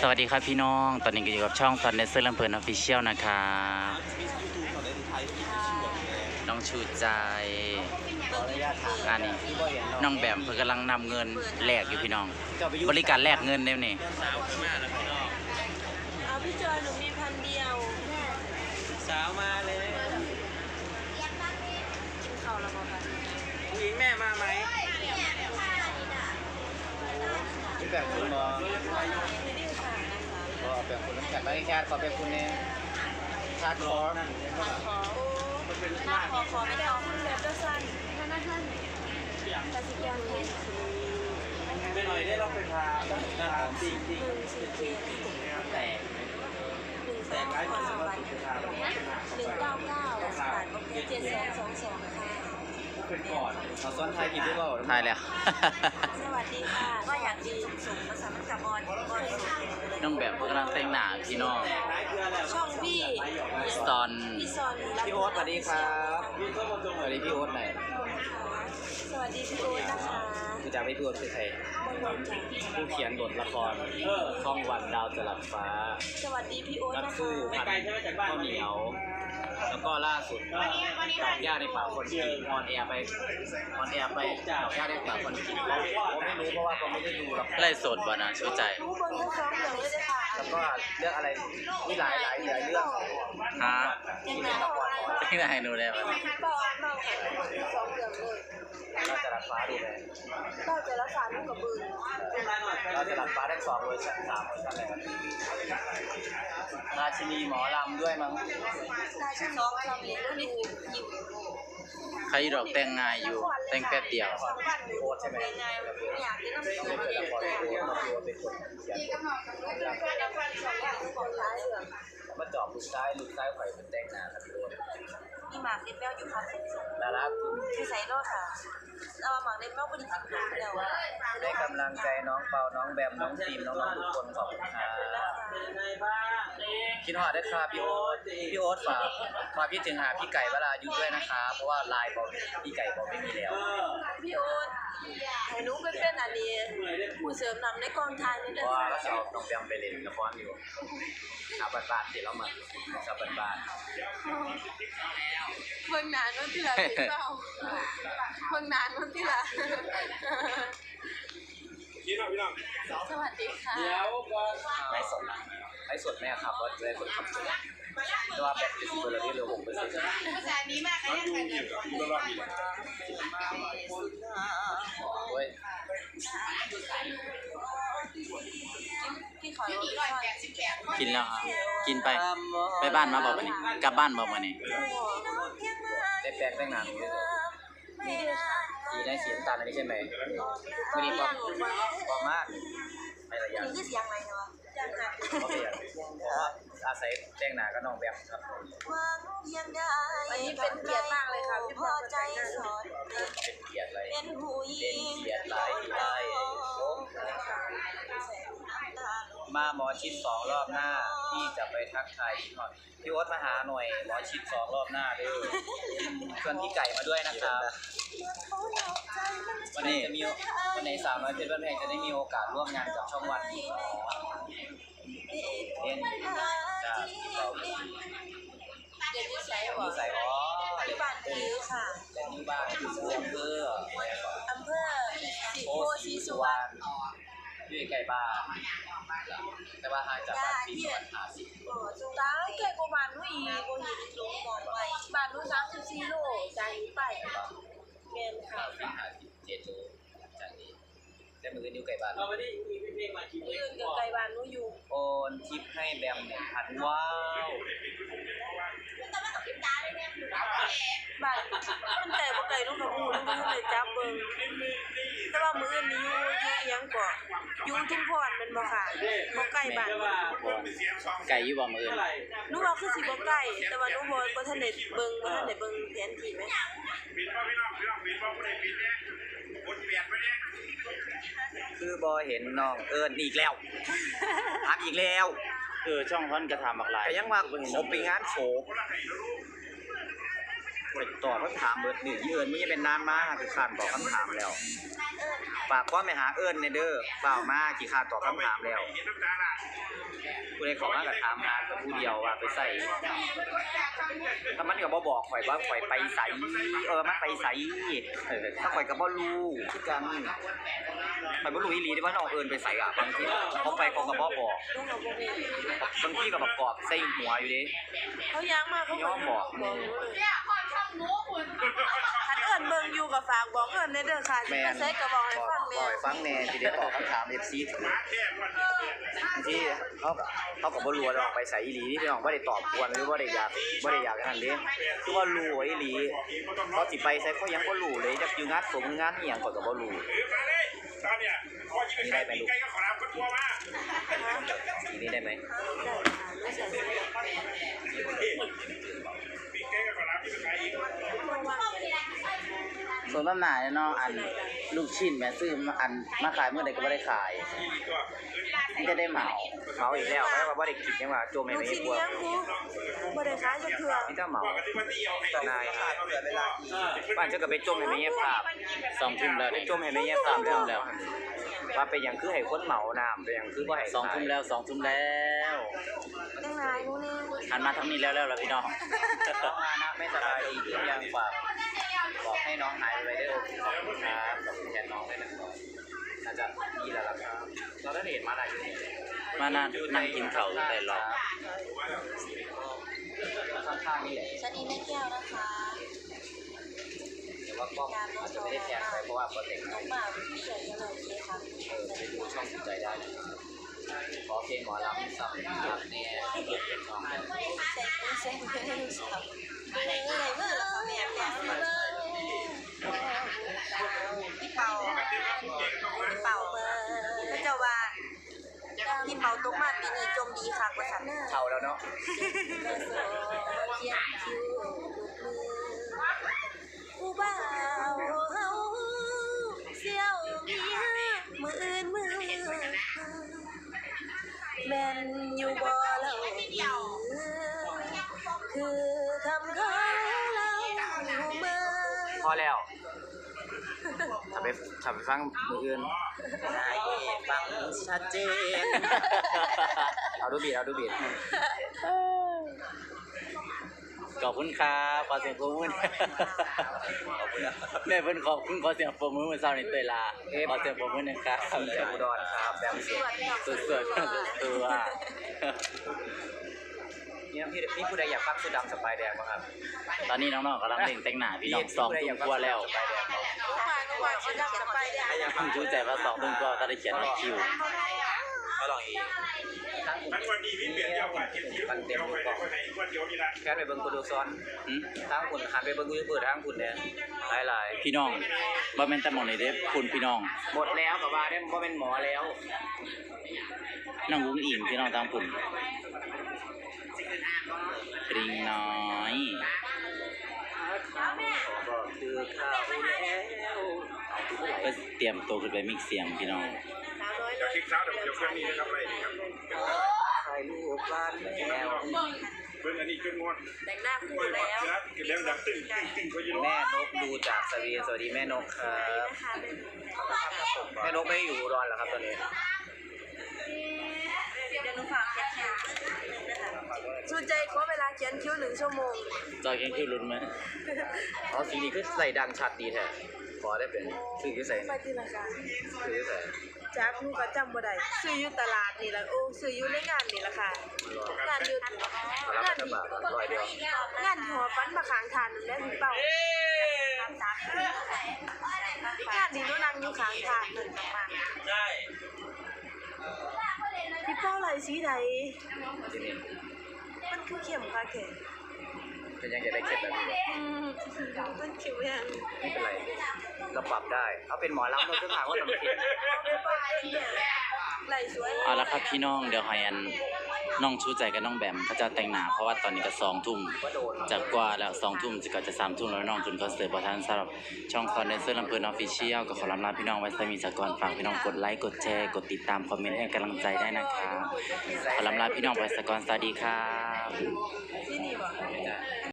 สวัสดีครับพี่น้องตอนนี้ก็อยู่กับช่องซันเดสเซอร์ลำเพลินออฟฟิเชียลนะครับน้องชูใจอันนี้น้องแบมเพิ่งกำลังนำเงินแลกอยู่พี่น้องบริการแลกเงินเดี๋ยวนี้เอาพี่จอยหนูมีพันเดียวสาวมาเลยกินข้าวแล้วมั้งคะผู้หญิงแม่มาไหมที่แบบคุณมองก็แบบคุณน้ำแข็งไม่แค่ขอแบบคุณเนี่ยชาร์จคอร์นั่นขอหน้าขอไม่ได้เอาขึ้นแบบสั้นสั้นแต่สิยังเห็นไม่หน่อยได้เราไปพาจริงจริงแต่ร้ายคนสมัครสุดท้าย199สถานบริการ7222ค่ะเป็นก่อนเอาซ้อนไทยกี่ด้วยเปล่าถ่ายแล้ว สวัสดีค่ะก็อยากดีส่งภาษามันกับบอลน้องแบมเพิ่งกำลังแต่งหน้าพี่น้องช่องพี่ตอนพี่โอ๊ตสวัสดีครับสวัสดีพี่โอ๊ตหน่อยสวัสดีพี่โอ๊ตนะคะคือจะไม่พี่โอ๊ตคือใครผู้เขียนบทละครช่องวันดาวจรัสฟ้าสวัสดีพี่โอ๊ตนักนะคะสู้พันข้าวเหนียวแล้วก็ล่าสุดดอกหญ้าในป่าคนกินออนแอร์ไปดอกหญ้าในป่าคนกินเราไม่รู้เพราะว่าเราไม่ได้ดูหรอกไล่สดบ่นะชูใจรู้บนทั้งสองอย่างเลยค่ะแล้วก็เรื่องอะไรมีหลายเรื่องฮะยังไงละครที่ไหนหนูได้ไหมต่อมาค่ะสองอย่างเลยเราจะรักฟ้าดูเลยเราจะรักษาลูกกับบืนเราจะรักฟ้าทั้ง2 เวอร์ชัน3 เวอร์ชันเลยครับราชินีหมอลำด้วยมั้งราชินีลำเลียงนี่อยู่ใครดอกแต่งง่ายอยู่แต่งแป๊บเดียวโคตรใช่ไหมอยากจะต้องเป็นคนละครโคตรมาดูเป็นคนเขียนมาจอบลูกซ้ายไข่เป็นแดงหนาครับพี่โอ๊ตมีหมากเล็บแมวอยู่ครับน่ารักคือใส่รอดค่ะเอาหมากเล็บแมวเป็นสิบลูกแล้วได้กำลังใจน้องเปาน้องแบมน้องทีมน้องทุกคนขอบคุณครับคิดฮอดได้ครับพี่โอ๊ตฝากพี่ถึงหาพี่ไก่วรายุทธด้วยนะคะเพราะว่าไลน์บอกพี่ไก่บอกไม่มีแล้วพี่โอ๊ตให้หนูไปเป็นอันนี้ผู้เสริมนำในกองถ่ายนี่เด้อว่าก็จะเอาน้องแบมไปเล่นละครอยู่ชาวบ้านๆที่เรามาชาวบ้านเบิ่งนานวันที่ละพี่เจ้าเบิ่งนานวันที่ละพี่น้องสวัสดีค่ะเดี๋ยวก็ไลฟ์สดแม่ครับว่าจะได้คนทำสดแต่ว่าแบตจะ10%เหลือ6%ภาษานี้มากเลยโอ้ยพี่ขอกินแล้วครับกินไปบ้านมาบอกวันนี้กลับบ้านบอกวันนี้ได้แปลงแต่งงานเลยนี่ด้วยค่ะสีได้สีน้ำตาลอันนี้ใช่ไหมไม่ดีพอมากไม่ระยะนี่คือเสียงอะไรเนาะยังไงเพราะว่าอาศัยแต่งหน้าก็น้องแบมครับวันนี้เป็นเกียรติมากเลยค่ะพี่พ่อใจสอนเป็นเกียรติอะไรเป็นหูยิงเป็นเกียรติหลายที่ได้มาหมอชิด2 รอบหน้าที่จะไปทักทายพี่โอ๊ตมาหาหน่อยหมอชิด2 รอบหน้าด้วยชวนพี่ไก่มาด้วยนะครับวันนี้จะมีวันไหน300เพชรบ้านแพงจะได้มีโอกาสร่วมงานกับช่องวันอีกเรียนจะเราเรียนวิสัยหรอวิสัยที่บ้านคือค่ะเรียนที่บ้านอยู่อำเภอสีโพสีสุวรรณอยู่ไกลบ้านแต่ว่าห่างจากบ้านที่50ตาแก่กว่าบ้านหนูอีกบ่เห็นลงมองไปบ้านหนู34 โลจากนี้ไปแม่นค่ะ57 โลจากนี้แต่มืออยู่ไกลบ้านเราไม่ได้มีเพลงมากี่เพลงกับไกลบ้านหนูอยู่โอนทิปให้แบม1,000ว้าวบ้านมันไกลบ่ไกลลูกกับหมู่ลูกบ่ได้จับเบิ่งแต่ว่ามื้อนี้อยู่ยังก็อยู่ทุ่งพรเป็นบ่ค่ะบ่ใกล้บ้านไก่อยู่บ่มื้อหนูว่าคือสิบ่ใกล้แต่ว่าหนูบ่ทันได้เบิ่งแผนที่แม่คือบอเห็นน้องเอิญอีกแล้วถามอีกแล้วช่องท่อนกระทำบักหลายแต่ยังว่าผมไปงานโศกไปตอบคำถามเบิดนี่เอิญนี่เป็นนานมากคือขาดตอบคำถามแล้วฝากความไปหาเอิญในเด้อเปล่ามากี่ขาดตอบคำถามแล้ว ผู้ใดเขามาก็ถามหากับผู้เดียวว่าไปใส่ถ้ามันก็บ่บอกข่อยว่าข่อยไปใส่มันไปใส่ถ้าข่อยก็บ่รู้คือกันข่อยบ่รู้อีหลีที่ว่าน้องเอิญไปใส่อ่ะบางทีเขาไปเขาก็บ่บอก ลุงกับบ่มี บางทีก็ประกอบใส่หัวอยู่ดิ เขาย้างมาเขา ย้อมบอก บอกหนูเลยคันเอิ้นเบิ่งอยู่ก็ฝากบอกเอิ้นในเด้อค่ะสิไปใส่ก็บอกให้ฟังแน่ บ่ให้ฟังแน่สิได้ตอบคำถาม FC ถูกบางทีเขาก็บ่รู้ว่าน้องไปใส่อีหลีที่น้องบ่ได้ตอบกวนหรือบ่ได้อยากนั่นเด้คือว่ารู้อีหลีเขาสิไปใส่เขายังบ่รู้เลยจักอยู่งานสงงานอีหยังก็บ่รู้ ตอนเนี้ยพอยิงไปใครปีกไก่ก็ขอน้ำก็ตัวมา ทีนี้ได้ไหม ไม่ใส่เสื้อ ปีกไก่ก็ขอน้ำที่เป็นใครอีก เพราะว่า ส่วนน้ำหนาเนาะอันลูกชิ้นแม่ซื้อมาอันมาขายเมื่อใดก็ไม่ได้ขายนี่จะได้เหมา เมาอีกแล้วเพราะว่าบ่ได้กินยังว่าโจมให้ ลูก ไม่ ชิ้น กลัว เลี้ยงกูบ่ได้ขายจักเทื่อ นี่ถ้าเมา ปกติวันที่เอาให้ นายบ้านเจ้าก็ไปจมให้แม่เย็บภาพ 2 ทุ่มแล้ว ไป เด็ จมให้แม่เย็บภาพแล้วว่าเป็นอย่างคือให้คนเหมาน้ำเป็นอย่างคือว่าให้ 2 ทุ่มแล้ว 2 ทุ่มแล้ว จังไดกูนี่ หันมาทางนี้แล้วล่ะพี่น้อง น้องมานะไม่สบายดีที่ยังฝากบอกให้น้องหายไปได้โอเคขอบคุณครับขอบคุณแทนน้องด้วยนะครับน่าจะดีแล้วล่ะครับเราได้เห็นมาได้อยู่ มานั่งกินข้าวแต่รอ ข้างๆนี่แหละ สวัสดีแม่แก้วนะคะ แต่ว่ากล้องอาจจะไม่ได้แทนไปเพราะว่าโปรเทค น้องบ่าวพี่เฉยกันเลยสิคะ ไปดูช่องสนใจได้เลยขอเพลงหมอลำซ้ำรับแน่ช่อง ใส่กูใส่ให้ลูกสาวอะไรเมื่อเหรอแม่แม่พี่เป่าพี่เป่าพระเจ้าว่าพี่เป่าตกมาปีนี้จมดีค่ะว่าสัน เท่าแล้วเนาะ ผู้บ่าวเฮาเสี่ยวเมียมืออื่นมือแม่นอยู่บ่เล่าคือคำขอเราเมื่อ พอแล้วทำไปฟังมืออื่นได้ฟังชัดเจนเอาดูบีด ขอบคุณครับขอเสียงปรบมือแม่เพิ่นขอบคุณขอเสียงปรบมือเมื่อเช้านี้เตยลาขอเสียงปรบมือหนึ่งครับ จากอุดรครับแบบเสียง สวยๆตัว นี่พี่ผู้ใดอยากฟังสุดดำสไปแดงป่ะครับ ตอนนี้น้องๆกำลังเล่นแต่งหน้าพี่น้อง2 ทุ่มกว่าแล้ว สไปแดง ว่าเขาจะไปได้ เพิ่งรู้ใจว่า2 ทุ่มก็ได้เขียนในคิว ก็ลองอีกทั้ง ทั้งวันนี้พี่เปลี่ยนเดียวกันเก็บที่เดียวไปคนไหนคนเดียวนี่แหละ แค่ไปเบิ่งโปรดิวซ้อน หืม ทั้งคุณหันไปเบิ่งยูทูบเบอร์ทั้งคุณเนี่ยหลาย พี่น้องบ่แม่นแต่หมองนี่เด้คุณพี่น้อง ๆหมดแล้วกับว่าได้บ่เป็นหมอแล้ว น้องวุ้งอิงพี่น้องตามปุ่นปริงน้อย ก็คือข้าวแล้ว ก็เตรียมตัวขึ้นไปมิกเสียงพี่น้อง สาวน้อย เดี๋ยวคลิปเช้าเดี๋ยวเครื่องนี้นะครับอะไรนี่ครับ ถ่ายรูปบ้านแล้ว เพื่อนอันนี้ขึ้นงวด แต่งหน้าคู่ เพื่อน แล้ว นะเรื่องดังตึ้งก็ยืน แม่นกดูจากสวีสวัสดีแม่นกครับ แม่นกไม่ได้อยู่อุดรเหรอครับตอนนี้ เดี๋ยวหนูฝากเขียนคิวสุดใจขอเวลาเขียนคิว1 ชั่วโมง จอยแกงคิวลุ้นไหม อ๋อสีนี้คือใส่ดังชัดดีแท้ขอได้เป็นซื้อที่ใส่ ไปที่ราคา ซื้อที่ใส่ จากหนูก็จำบ่ได้ซื้ออยู่ตลาดนี่ล่ะโอ้ซื้ออยู่ในงานนี่ล่ะค่ะงานอยู่ รับรัฐบาลร้อยเดียว งานหัวฟันมาข้างทานนั่นแหละพี่เป่างานนี่หนูนั่งอยู่ข้างทางนั่นประมาณพี่เป้าไหลสีใด ที่นี่ มันคือเข็มค่ะแก เป็นยังไงได้เคล็ดแบบนี้ มันเข็มยัง ไม่เป็นไรเราปรับได้ เอาเป็นหมอลำเราจะถามว่าทำเข็ด ไหลสวย เอาละครับพี่น้องเดี๋ยวให้อันน้องชูใจกับน้องแบมเขาจะแต่งหน้าเพราะว่าตอนนี้ก็2 ทุ่ม ว่าโดน จากกว่าแล้ว2 ทุ่มก็จะ3 ทุ่มแล้วน้องขึ้นคอนเสิร์ตประธานสำหรับช่องคอนเดนเซอร์ลำเพลินออฟฟิเชียลก็ขอลาพี่น้องไว้สมีสกอนฝากพี่น้องกดไลค์กดแชร์กดติดตามคอมเมนต์ให้กำลังใจได้นะครับขอลาพี่น้องไว้สกอนสวัสดีครับ ที่นี่บ่